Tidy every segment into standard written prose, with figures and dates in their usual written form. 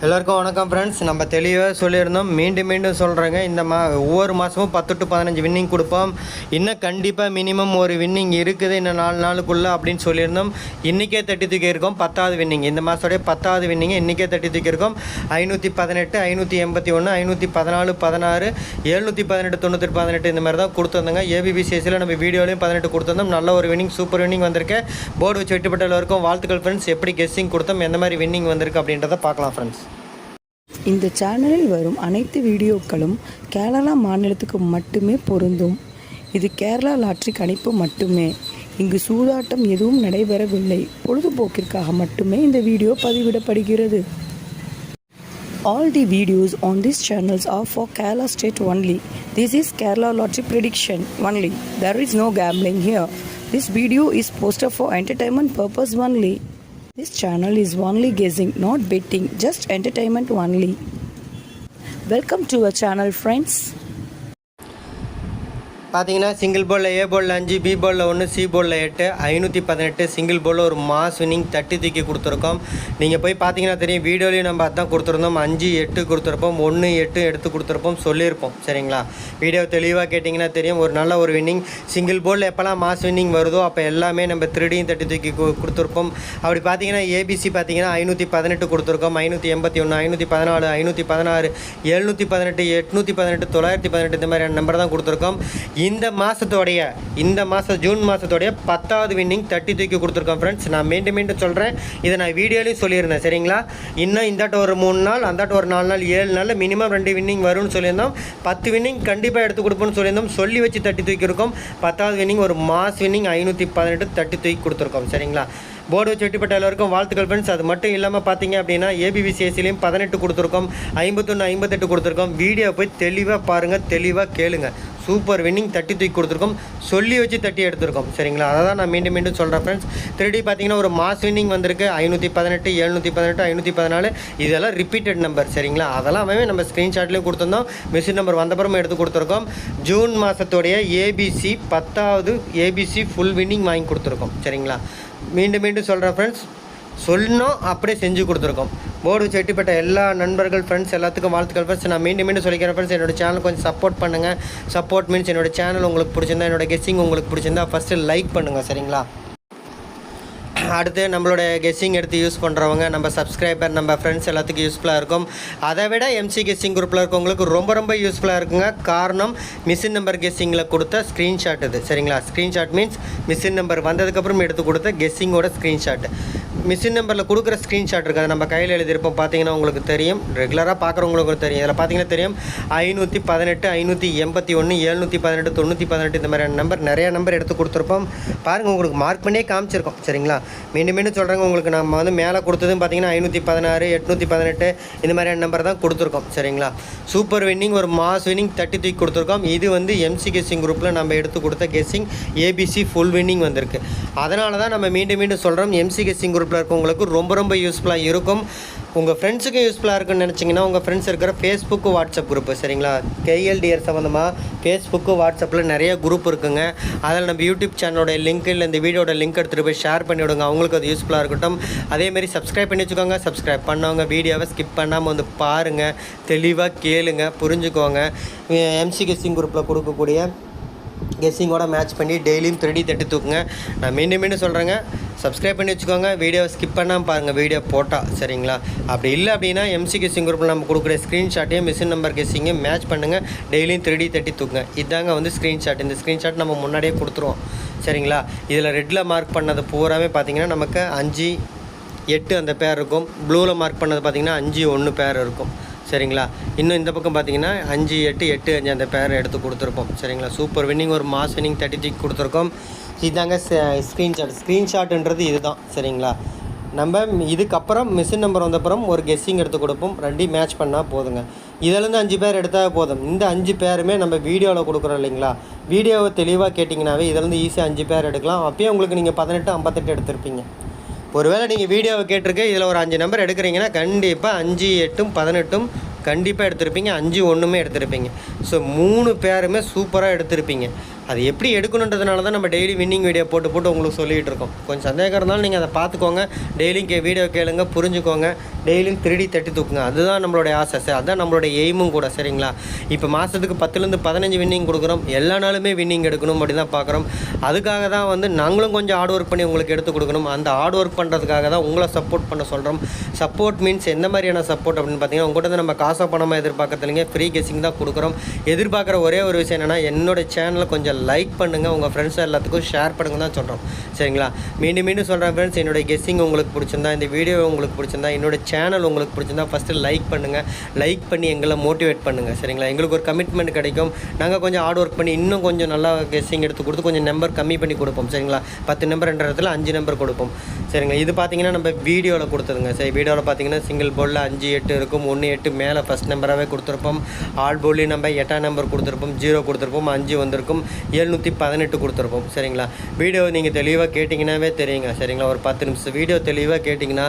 எல்லாருக்கும் வணக்கம் ஃப்ரெண்ட்ஸ். நம்ம தெளிவாக சொல்லியிருந்தோம், மீண்டும் சொல்கிறேங்க. இந்த ஒவ்வொரு மாதமும் 10 to 15 வின்னிங் கொடுப்போம். இன்னும் கண்டிப்பாக மினிமம் ஒரு வின்னிங் இருக்குது இன்னும் 4 நாளுக்குள்ளே அப்படின்னு சொல்லியிருந்தோம். இன்றைக்கே தட்டி தூக்கியிருக்கோம் 10வது வின்னிங். இந்த மாதத்துடைய 10வது வின்னிங் இன்றைக்கே தட்டி தூக்கியிருக்கோம். 518, 581, 514, 16, 718, 98, 18 இந்த மாதிரி தான் கொடுத்துருந்தோங்க. ஏபிபிசிஎஸ்சியில் நம்ம வீடியோலையும் 18 கொடுத்துருந்தோம். நல்ல ஒரு வின்னிங், சூப்பர் வின்னிங் வந்திருக்கு. போர்டு வச்சு வெட்டுப்பட்ட எல்லாருக்கும் வாழ்த்துக்கள் ஃப்ரெண்ட்ஸ். எப்படி கெஸ்ஸிங் கொடுத்தோம், எந்த மாதிரி வின்னிங் வந்திருக்கு அப்படின்றத பார்க்கலாம் ஃப்ரெண்ட்ஸ். இந்த சேனலில் வரும் அனைத்து வீடியோக்களும் கேரளா மாநிலத்துக்கு மட்டுமே பொருந்தும். இது கேரளா லாட்டரி கணிப்பு மட்டுமே. இங்கு சூதாட்டம் எதுவும் நடைபெறவில்லை. பொழுதுபோக்கிற்காக மட்டுமே இந்த video பதிவிடப்படுகிறது. All the videos on these channels are for Kerala state only. This is Kerala lottery prediction only. There is no gambling here. This video is posted for entertainment purpose only. This channel is only guessing, not betting, just entertainment only. Welcome to our channel friends. பார்த்தீங்கன்னா single போலில் ஏ போலில் 5, B போலில் 1, C போலில் 8, 518 single போலில் ஒரு mass winning தட்டி தூக்கி கொடுத்துருக்கோம். நீங்கள் போய் பார்த்தீங்கன்னா தெரியும், வீடியோலையும் நம்ம அதான் கொடுத்துருந்தோம். 5, 8 கொடுத்துருப்போம், 1, 8 எடுத்து கொடுத்துருப்போம், சொல்லியிருப்போம். சரிங்களா, வீடியோ தெளிவாக கேட்டிங்கன்னா தெரியும். ஒரு நல்ல ஒரு வின்னிங் சிங்கிள் போலில் எப்போல்லாம் மாஸ் வின்னிங் வருதோ அப்போ எல்லாமே நம்ம 3Dயும் தட்டி தூக்கி கொடுத்துருப்போம். அப்படி பார்த்தீங்கன்னா ஏபிசி பார்த்தீங்கன்னா 518 கொடுத்துருக்கோம், 581, 514, 516, 718, 818, 918 இந்த மாதிரியான நம்பர் தான் கொடுத்துருக்கோம். இந்த மாதம் ஜூன் மாதத்தோடைய 10வது வின்னிங் தட்டி தூக்கி கொடுத்துருக்கோம் ஃப்ரெண்ட்ஸ். நான் மீண்டும் சொல்கிறேன், இதை நான் வீடியோலையும் சொல்லியிருந்தேன். சரிங்களா, இன்னும் இந்தாட்ட ஒரு 3 நாள், அந்தாட்ட ஒரு 4 நாள், 7 நாளில் மினிமம் 2 வின்னிங் வரும்னு சொல்லியிருந்தோம். 10 வின்னிங் கண்டிப்பாக எடுத்து கொடுப்போம்னு சொல்லியிருந்தோம். சொல்லி வச்சு தட்டி தூக்கியிருக்கோம். 10வது வின்னிங் ஒரு மாஸ் வின்னிங் 518 தட்டி தூக்கி கொடுத்துருக்கோம். சரிங்களா, போர்டு வச்சு வெட்டிப்பட்ட எல்லாருக்கும் வாழ்த்துக்கள் ஃப்ரெண்ட்ஸ். அது மட்டும் இல்லாமல் பார்த்தீங்க அப்படின்னா ஏபிபிசிஎஸ்சிலையும் 18 கொடுத்துருக்கோம், 51, 58 கொடுத்துருக்கோம். வீடியோ போய் தெளிவாக பாருங்கள், தெளிவாக கேளுங்க. சூப்பர் வின்னிங் தட்டி தூக்கி கொடுத்துருக்கோம், சொல்லி வச்சு தட்டி எடுத்துருக்கோம். சரிங்களா, அதை தான் நான் மீண்டும் சொல்கிறேன் ஃப்ரெண்ட்ஸ். 3D பார்த்தீங்கன்னா ஒரு மாஸ் வின்னிங் வந்திருக்கு. 518, 718, 514 இதெல்லாம் ரிப்பீட்டட் நம்பர். சரிங்களா, அதெல்லாமே நம்ம ஸ்க்ரீன்ஷாட்லேயும் கொடுத்துருந்தோம். மிஷின் நம்பர் வந்தப்புறமும் எடுத்து கொடுத்துருக்கோம். ஜூன் மாதத்தோடைய ஏபிசி 10வது ஏபிசி ஃபுல் வின்னிங் வாங்கி கொடுத்துருக்கோம். சரிங்களா, மீண்டும் சொல்கிறேன் ஃப்ரெண்ட்ஸ், சொல்லணும் அப்படியே செஞ்சு கொடுத்துருக்கோம். போர்டு வச்சு வெட்டிப்பட்ட எல்லா நண்பர்கள் ஃப்ரெண்ட்ஸ் எல்லாத்துக்கும் வாழ்த்துக்கள் ஃப்ரெண்ட்ஸ். நான் மீண்டும் சொல்லிக்கிறேன் ஃப்ரெண்ட்ஸ், என்னோடய சேனல் கொஞ்சம் சப்போர்ட் பண்ணுங்கள். சப்போர்ட் மீன்ஸ் என்னோடய சேனல் உங்களுக்கு பிடிச்சிருந்தா, என்னோடய கெஸ்ஸிங் உங்களுக்கு பிடிச்சிருந்தா ஃபஸ்ட்டு லைக் பண்ணுங்கள். சரிங்களா, அடுத்து நம்மளோட கெஸ்ஸிங் எடுத்து யூஸ் பண்ணுறவங்க, நம்ம சப்ஸ்கிரைபர், நம்ம ஃப்ரெண்ட்ஸ் எல்லாத்துக்கும் யூஸ்ஃபுல்லாக இருக்கும். அதை விட எம்சி கெஸ்ஸிங் குரூப்பில் இருக்கவங்களுக்கு ரொம்ப யூஸ்ஃபுல்லாக இருக்குங்க. காரணம், மிஷின் நம்பர் கெஸ்ஸிங்கில் கொடுத்த ஸ்க்ரீன்ஷாட் இது. சரிங்களா, ஸ்க்ரீன்ஷாட் மீன்ஸ் மிஷின் நம்பர் வந்ததுக்கப்புறம் எடுத்து கொடுத்த கெஸ்ஸிங்கோட ஸ்க்ரீன்ஷாட். மிஷின் நம்பரில் கொடுக்குற ஸ்க்ரீன்ஷாட் இருக்குது, நம்ம கையில் எழுதியிருப்போம். பார்த்தீங்கன்னா உங்களுக்கு தெரியும், ரெகுலராக பார்க்குறவங்களுக்கு தெரியும். இதில் பார்த்தீங்கன்னா தெரியும் 518, 581, 718, 918 இந்த மாதிரியான நம்பர், நிறையா நம்பர் எடுத்து கொடுத்துருப்போம். பாருங்கள், உங்களுக்கு மார்க் பண்ணியே காமிச்சிருக்கோம். சரிங்களா, மீண்டும் சொல்கிறாங்க, உங்களுக்கு நம்ம வந்து மேலே கொடுத்ததும் பார்த்தீங்கன்னா 516, 818 இந்த மாதிரியான நம்பர் தான் கொடுத்துருக்கோம். சரிங்களா, சூப்பர் வின்னிங், ஒரு மாஸ் வின்னிங் தட்டி தூக்கி கொடுத்துருக்கோம். இது வந்து எம்சி கெஸ்ஸிங் குரூப்பில் நம்ம எடுத்து கொடுத்த கெஸ்ஸிங் ஏபிசி ஃபுல் வின்னிங் வந்திருக்கு. அதனால தான் நம்ம மீண்டும் சொல்கிறோம், எம்சி கெஸ்ஸிங் குரூப்பில் இருக்கவங்களுக்கு ரொம்ப யூஸ்ஃபுல்லாக இருக்கும். உங்கள் ஃப்ரெண்ட்ஸுக்கும் யூஸ்ஃபுல்லாக இருக்குன்னு நினச்சிங்கன்னா உங்கள் ஃப்ரெண்ட்ஸ் இருக்கிற ஃபேஸ்புக்கு, வாட்ஸ்அப் குரூப்பு. சரிங்களா, கேஎல்டிஆர் சம்மந்தமாக ஃபேஸ்புக்கு, வாட்ஸ்அப்பில் நிறைய குரூப் இருக்குங்க. அதில் நம்ம யூடியூப் சேனலோட லிங்க் இல்லை இந்த வீடியோட லிங்க் எடுத்துகிட்டு போய் ஷேர் பண்ணி விடுங்க, அவங்களுக்கு அது யூஸ்ஃபுல்லாக இருக்கட்டும். அதேமாரி சப்ஸ்கிரைப் பண்ணி வச்சுக்கோங்க. சப்ஸ்கிரைப் பண்ணவங்க வீடியோவை ஸ்கிப் பண்ணாமல் வந்து பாருங்கள், தெளிவாக கேளுங்க, புரிஞ்சுக்கோங்க. எம்சி கெஸ்ஸிங் குரூப்பில் கொடுக்கக்கூடிய கெஸ்ஸிங்கோட மேட்ச் பண்ணி டெய்லியும் 3D தட்டி தூக்குங்க. நான் மீண்டும் சொல்கிறேங்க, சப்ஸ்கிரைப் பண்ணி வச்சுக்கோங்க. வீடியோ ஸ்கிப் பண்ணாமல் பாருங்கள், வீடியோ போட்டால். சரிங்களா, அப்படி இல்லை அப்படின்னா எம்சி கெஸ்ஸிங் குரூப்பில் நம்ம கொடுக்குற ஸ்க்ரீன்ஷாட்டையும் மிஷின் நம்பர் கெஸ்ஸிங்கையும் மேட்ச் பண்ணுங்கள், டெய்லியும் 3D தட்டி தூக்குங்க. இதாங்க வந்து ஸ்க்ரீன்ஷாட். இந்த ஸ்க்ரீன்ஷாட் நம்ம முன்னாடியே கொடுத்துருவோம். சரிங்களா, இதில் ரெட்டில் மார்க் பண்ணது பூராமே பார்த்திங்கன்னா நமக்கு 5, 8 அந்த பேர் இருக்கும். ப்ளூவில் மார்க் பண்ணது பார்த்திங்கன்னா 5, 1 பேர் இருக்கும். சரிங்களா, இன்னும் இந்த பக்கம் பார்த்தீங்கன்னா 5, 8, 8, 5 அந்த பேரை எடுத்து கொடுத்துருப்போம். சரிங்களா, சூப்பர் வின்னிங், ஒரு மாஸ் வின்னிங் தட்டி தூக்கி கொடுத்துருக்கோம். இதாங்க ஸ்க்ரீன்ஷாட்டுன்றது இதுதான். சரிங்களா, நம்ம இதுக்கப்புறம் மிஷின் நம்பர் வந்தப்புறம் ஒரு கெஸ்ஸிங் எடுத்து கொடுப்போம். 2 மேட்ச் பண்ணால் போதுங்க. இதிலேருந்து 5 பேர் எடுத்தால் போதும். இந்த 5 பேருமே நம்ம வீடியோவில் கொடுக்குறோம் இல்லைங்களா, வீடியோவை தெளிவாக கேட்டிங்கனாவே இதிலேருந்து ஈஸியாக 5 பேர் எடுக்கலாம். அப்போயே உங்களுக்கு நீங்கள் 18, 58 எடுத்திருப்பீங்க. ஒருவேளை நீங்கள் வீடியோவை கேட்டிருக்கு, இதில் ஒரு 5 நம்பர் எடுக்கிறீங்கன்னா கண்டிப்பாக 5, 8, 18 கண்டிப்பாக எடுத்திருப்பீங்க. 5, 1 எடுத்திருப்பீங்க. ஸோ 3 பேருமே சூப்பராக எடுத்திருப்பீங்க. அது எப்படி எடுக்கணுன்றதுனால தான் நம்ம டெய்லி வின்னிங் வீடியோ போட்டு உங்களுக்கு சொல்லிகிட்டு இருக்கோம். கொஞ்சம் சந்தேகம் இருந்தாலும் நீங்கள் அதை பார்த்துக்கோங்க, டெய்லியும் வீடியோ கேளுங்க, புரிஞ்சுக்கோங்க, டெய்லியும் 3D தட்டி தூக்குங்க. அதுதான் நம்மளுடைய ஆசை சார், அதுதான் நம்மளுடைய எய்மும் கூட. சரிங்களா? இப்போ மாதத்துக்கு 10லேருந்து 15 வின்னிங் கொடுக்குறோம். எல்லா நாளுமே வின்னிங் எடுக்கணும் அப்படி தான் பார்க்குறோம். அதுக்காக தான் வந்து நாங்களும் கொஞ்சம் ஹார்ட் ஒர்க் பண்ணி உங்களுக்கு எடுத்து கொடுக்கணும். அந்த ஹார்ட் ஒர்க் பண்ணுறதுக்காக தான் உங்களை சப்போர்ட் பண்ண சொல்கிறோம். சப்போர்ட் மீன்ஸ் எந்த மாதிரியான சப்போர்ட் அப்படின்னு பார்த்தீங்கன்னா, உங்கள்கிட்ட நம்ம காசை பணமாக எதிர்பார்க்கறது இல்லைங்க, ஃப்ரீ கெஸ்ஸிங் தான் கொடுக்குறோம். எதிர்பார்க்குற ஒரே ஒரு விஷயம் என்னென்னா, என்னோடய சேனலை கொஞ்சம் லைக் பண்ணுங்கள், உங்கள் ஃப்ரெண்ட்ஸ் எல்லாத்துக்கும் ஷேர் பண்ணுங்க தான் சொல்கிறோம். சரிங்களா? மீண்டும் சொல்கிறேன் ஃப்ரெண்ட்ஸ், என்னுடைய கெஸ்ஸிங் உங்களுக்கு பிடிச்சிருந்தா, இந்த வீடியோ உங்களுக்கு பிடிச்சிருந்தா, என்னோட சேனல் உங்களுக்கு பிடிச்சிருந்தா ஃபஸ்ட்டு லைக் பண்ணுங்கள். லைக் பண்ணி எங்களை மோட்டிவேட் பண்ணுங்கள். சரிங்களா? எங்களுக்கு ஒரு கமிட்மெண்ட் கிடைக்கும். நாங்கள் கொஞ்சம் ஹார்ட் ஒர்க் பண்ணி இன்னும் கொஞ்சம் நல்லா கெஸ்ஸிங் எடுத்து கொடுத்து கொஞ்சம் நம்பர் கம்மி பண்ணி கொடுப்போம். சரிங்களா? 10 நம்பர்ன்ற இடத்துல 5 நம்பர் கொடுப்போம். சரிங்களா? இது பார்த்தீங்கன்னா நம்ம வீடியோவில் கொடுத்ததுங்க. சரி, வீடியோவில் பார்த்தீங்கன்னா சிங்கிள் போலில் 5, 8 இருக்கும். 1, 8 மேலே ஃபஸ்ட் நம்பராகவே கொடுத்துருப்போம். ஆல் போல்லையும் நம்ம 8ஆம் நம்பர் கொடுத்துருப்போம், 0 கொடுத்துருப்போம், 5 வந்திருக்கும், 718 கொடுத்துருப்போம். சரிங்களா? வீடியோ நீங்கள் தெளிவாக கேட்டிங்கன்னாவே தெரியுங்க. சரிங்களா? ஒரு 10 நிமிஷம் வீடியோ தெளிவாக கேட்டிங்கன்னா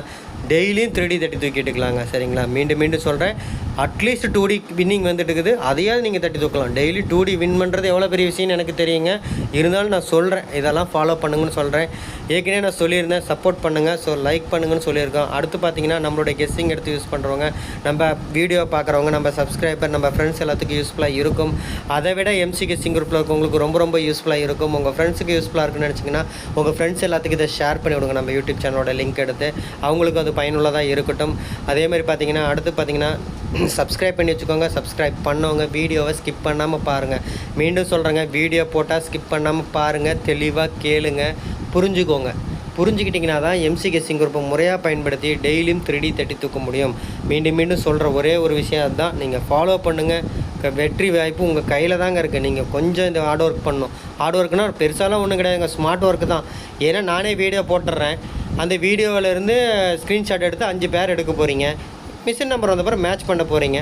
டெய்லியும் 3D தட்டி தூக்கிட்டுக்கலாங்க. சரிங்களா? மீண்டும் சொல்கிறேன், அட்லீஸ்ட் 2D வின்னிங் வந்துட்டு இருக்குது, அதையாவது நீங்கள் தட்டி தூக்கலாம். டெய்லி 2D வின் பண்ணுறது எவ்வளோ பெரிய விஷயம்னு எனக்கு தெரியுங்க. இருந்தாலும் நான் சொல்கிறேன், இதெல்லாம் ஃபாலோ பண்ணுங்கன்னு சொல்கிறேன். ஏற்கனவே நான் சொல்லியிருந்தேன், சப்போர்ட் பண்ணுங்கள், ஸோ லைக் பண்ணுங்கன்னு சொல்லியிருக்கோம். அடுத்து பார்த்தீங்கன்னா நம்மளுடைய கெஸ்ஸிங் எடுத்து யூஸ் பண்ணுறவங்க, நம்ம வீடியோ பார்க்குறவங்க, நம்ம சப்ஸ்கிரைபர், நம்ம ஃப்ரெண்ட்ஸ் எல்லாத்துக்கும் யூஸ்ஃபுல்லாக இருக்கும். அதை விட MC கெஸ்ஸிங் குரூப்பில் இருக்கவங்களுக்கு ரொம்ப யூஸ்ஃபுல்லாக இருக்கும். உங்கள் ஃப்ரெண்ட்ஸுக்கு யூஸ்ஃபுல்லாக இருக்குன்னு நினச்சிங்கன்னா உங்கள் ஃப்ரெண்ட்ஸ் எல்லாத்துக்கும் இதை ஷேர் பண்ணி விடுங்க. நம்ம யூடியூப் சேனலோட லிங்க் எடுத்து அவங்களுக்கு அது பயனுள்ளதாக இருக்கட்டும். அதேமாதிரி பார்த்தீங்கன்னா அடுத்து பார்த்தீங்கன்னா சப்ஸ்கிரைப் பண்ணி வச்சுக்கோங்க. சப்ஸ்கிரைப் பண்ணவங்க வீடியோவை ஸ்கிப் பண்ணாமல் பாருங்கள். மீண்டும் சொல்கிறேங்க, வீடியோ போட்டால் ஸ்கிப் பண்ணாமல் பாருங்கள், தெளிவாக கேளுங்க, புரிஞ்சுக்கோங்க. புரிஞ்சுக்கிட்டிங்கன்னா தான் MC கெஸ்ஸிங் குரூப்பை முறையாக பயன்படுத்தி டெய்லியும் 3D தட்டி தூக்க முடியும். மீண்டும் சொல்கிற ஒரே ஒரு விஷயம் அதுதான், நீங்கள் ஃபாலோ பண்ணுங்கள். வெற்றி வாய்ப்பு உங்கள் கையில் தாங்க இருக்குது. நீங்கள் கொஞ்சம் இந்த ஹார்ட் ஒர்க் பண்ணணும். ஹார்ட் ஒர்க்குனால் பெருசாலாம் ஒன்றும் கிடையாதுங்க, ஸ்மார்ட் ஒர்க்கு தான். ஏன்னா நானே வீடியோ போட்டுடுறேன், அந்த வீடியோவிலேருந்து ஸ்க்ரீன்ஷாட் எடுத்து 5 பேர் எடுக்க போகிறீங்க, மிஷின் நம்பர் வந்த பிறகு மேட்ச் பண்ண போகிறீங்க,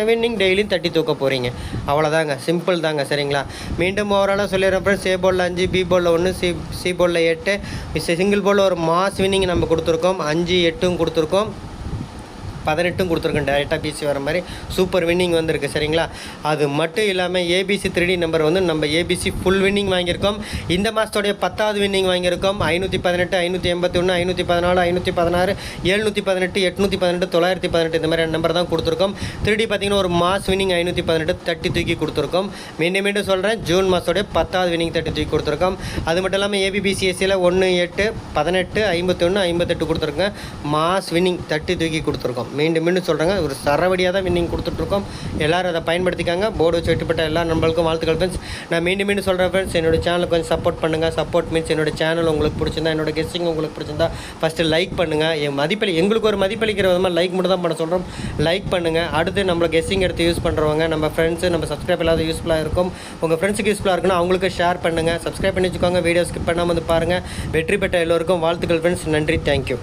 வின்னிங் டெய்லியும் தட்டி தூக்க போகிறீங்க. அவ்வளோதாங்க, சிம்பிள் தாங்க. சரிங்களா? மீண்டும் ஓவராலாக சொல்லிடுறேன் ஃப்ரெண்ட்ஸ், A போலில் 5, B போலில் 1, C போலில் 8, சிங்கிள் போலில் ஒரு மாஸ் வின்னிங் நம்ம கொடுத்துருக்கோம். 5, 8 கொடுத்துருக்கோம், 18 கொடுத்துருக்கேன். டேரெக்டாக PC வர மாதிரி சூப்பர் வின்னிங் வந்திருக்கு. சரிங்களா? அது மட்டும் இல்லாமல் ABC 3D நம்பர் வந்து நம்ம ABC ஃபுல் வின்னிங் வாங்கியிருக்கோம். இந்த மாதத்தோடைய 10வது வின்னிங் வாங்கியிருக்கோம். 518, 581, 514, 516, 718, 818, 918 இந்த மாதிரி நம்பர் தான் கொடுத்துருக்கோம். 3D பார்த்திங்கன்னா ஒரு மாஸ் வின்னிங் 518 தட்டி தூக்கி கொடுத்துருக்கோம். மீண்டும் சொல்கிறேன், ஜூன் மாதத்தோடைய 10வது வின்னிங் தட்டி தூக்கி கொடுத்துருக்கோம். அது மட்டும் இல்லாமல் ABBCSCயில் 1, 8, 18, 51, 58 கொடுத்துருக்கோம். மாஸ் வின்னிங் தட்டி தூக்கி கொடுத்துருக்கோம். மீண்டும் சொல்கிறாங்க, ஒரு சரவடியாக தான் வின்னிங் கொடுத்துட்ருக்கோம். எல்லோரும் அதை பயன்படுத்திக்காங்க. போர்டு வச்சு வெட்டுப்பட்ட எல்லா நண்பர்களுக்கும் வாழ்த்துக்கள் ஃப்ரெண்ட்ஸ். நான் மீண்டும் சொல்கிறேன் ஃப்ரெண்ட்ஸ், என்னோட சேனலுக்கு கொஞ்சம் சப்போர்ட் பண்ணுங்கள். சப்போர்ட் மீன்ஸ் என்னோட சேனல் உங்களுக்கு பிடிச்சிருந்தா, என்னோட கெஸ்ஸிங் உங்களுக்கு பிடிச்சிருந்தா ஃபஸ்ட்டு லைக் பண்ணுங்கள். எங்களுக்கு ஒரு மதிப்பளிக்கிற விதமாக லைக் மட்டும் தான் பண்ண சொல்கிறோம். லைக் பண்ணுங்கள். அடுத்து நம்மளை கெஸ்ஸிங் எடுத்து யூஸ் பண்ணுறவங்க, நம்ம ஃப்ரெண்ட்ஸு, நம்ம சப்ஸ்கிரைப் இல்லாத யூஸ்ஃபுல்லாக இருக்கும். உங்கள் ஃப்ரெண்ட்ஸுக்கு யூஸ்ஃபுல்லாக இருக்குன்னா அவங்களுக்கு ஷேர் பண்ணுங்கள். சப்ஸ்கிரைப் பண்ணி வச்சுக்கோங்க. வீடியோ ஸ்கிப் பண்ணாமல் வந்து பாருங்கள். வெற்றி பெற்ற எல்லோருக்கும் வாழ்த்துக்கள் ஃப்ரெண்ட்ஸ். நன்றி, தேங்க்யூ.